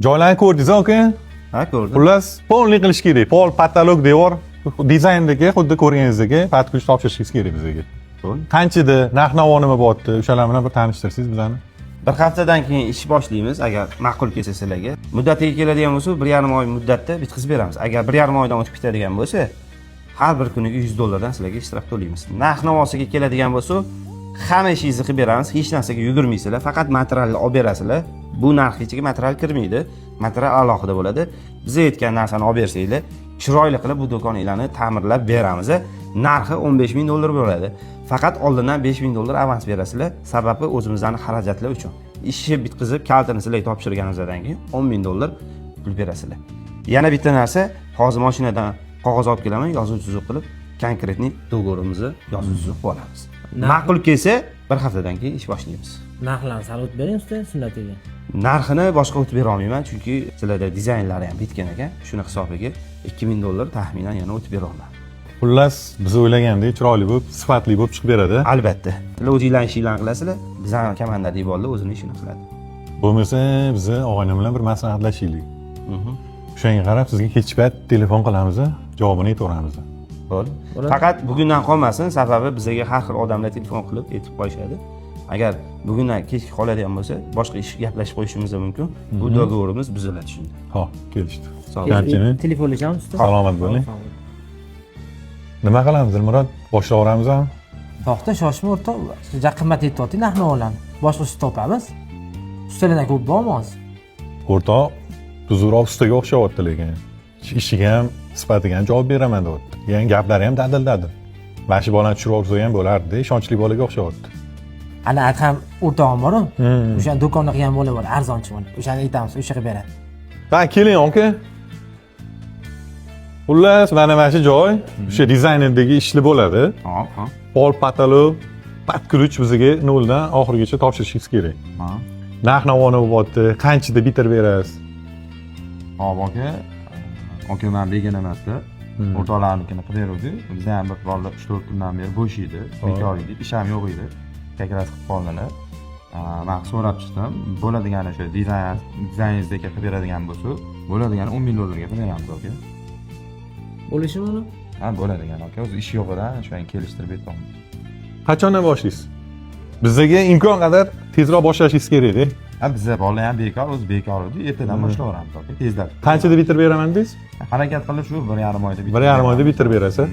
Joylarni ko'rdingiz aka? Ha, ko'rdim. Xullas, polni qilish kerak. Pol, patolog, devor dizayndagi xuddi ko'rganingizdagi patkuch topshirishingiz kerak bizga. Bo'ldi. Qanchida, narx-navo nima bo'lyapti? O'shalar bilan bir tanishtirsangiz bizani. Bir haftadan keyin ish boshlaymiz agar ma'qul kelsa sizlarga. Muddatiga keladigan bo'lsa 1,5 oy muddatda bitkazib beramiz. Agar 1,5 oydan o'tib ketadigan bo'lsa, har bir kuniga $100 dan sizlarga ishtirok to'laymiz. Narx-navosiga keladigan bo'lsa, hamma ishingizni qilib beramiz. Hech narsaga yugurmaysizlar, faqat materialni olib berasizlar. Bu narx ichiga material kirmaydi. Material alohida bo'ladi. Bizga aytgan narsani olib bersanglar, chiroyli qilib bu do'koninglarni ta'mirlab beramiz. Narxi $15,000 bo'ladi. Faqat oldindan $5,000 avans berasizlar, sababi o'zimizning xarajatlar uchun. Ishni bitkazib, kaltini sizlarga topshirganimizdan keyin $10,000 pul berasizlar. Yana bitta narsa, hozir mashinadan qog'oz olib kelaman, yozuv-tuzuq qilib, konkretniy do'g'rimizni yozuv-tuzuq qilib olamiz. Ma'qul kelsa, bir haftadan keyin ish boshlaymiz. Narxlarni sal o'tib bering usta, sunnatiga. Narxini boshqa o'tib bera olmayman, chunki sizlarda dizaynlari ham bitgan ekan. Shuni hisobiga $2,000 taxminan yana o'tib bera olaman. Xullas, biz o'ylagandek chiroyli bo'lib, sifatli bo'lib chiqib beradi. Albatta. Sizlar o'zingizlarning ishinglarni qilasizlar, bizning komanda deybollar o'zining ishini qiladi. Bo'lmasa, biz og'aynim bilan bir maslahatlashaylik. O'shanga qarab sizga kech payt telefon qilamiz, javobini aytaveramiz. Bo'ldi. Faqat bugundan qolmasin, sababi bizga har xil odamlar telefon qilib aytib qo'yishadi. Agar bugundan kechga qoladigan bo'lsa, boshqa ish gaplashib qo'yishimiz mumkin. Bu do'g'rimiz buziladi shunda. Xo'p, kelishdi. Sog' Telefonlashamiz usta. Salomat bo'ling. Nima qilamiz, Dilmurod? Boshlayveramizmi? To'xta, shoshma o'rtoq. Juda qimmat aytyapti narx-navolarni. Boshqasi topamiz. Ustalardan ko'p bormi hozir? O'rtoq, tuzukroq ustaga o'xshayapti lekin. Ishiga ham, sifatiga ham javob beraman deyapti. Yani gaplari ham dadil-dadil. Mana shu bolani tushirib olsa ham bo'lardi, ishonchli bolaga o'xshayapti. Ana ham o'rtog'im bor-ku. O'sha do'konni qilgan bola bor, arzonchi bola. O'shani aytamiz, o'sha qilib beradi. Ha, keling, aka. Xullas, mana shu joy, o'sha dizaynerdagi ishli bo'ladi. Ha. Pol, patolog, patkuch bizga noldan oxirigacha topshirishingiz kerak. Ha. Narx-navoni bo'lyapti, qanchada bitirib berasiz? Hop aka, akaman begona emasda. O'rtoqlarnikini qilib beruvdik. Bizda ham bir bolalar 3-4 kundan beri bo'sh edi, bekor edik, ish ham yo'q edi. Kakras qilib qoldilar. Men so'rab chiqdim. Bo'ladigan o'sha dizayningizdagi qilib beradigan bo'lsa, bo'ladigan $10,000 ga qilib beramiz aka. Bo'lishimi uni? Ha, bo'ladigan aka. O'zi ish yo'q-da, shuni kelishtirib aytamiz. Qachondan boshlaysiz? Bizga imkon qadar tezroq boshlashingiz kerak-da. Ha, bizda bola ham bekor, o'zi bekor edi. Ertadan boshlayveramiz aka, tezda. Qanchada bitirib beraman deysiz? Harakat qilib shu 1,5 oyda 1,5 oyda bitirib berasiz.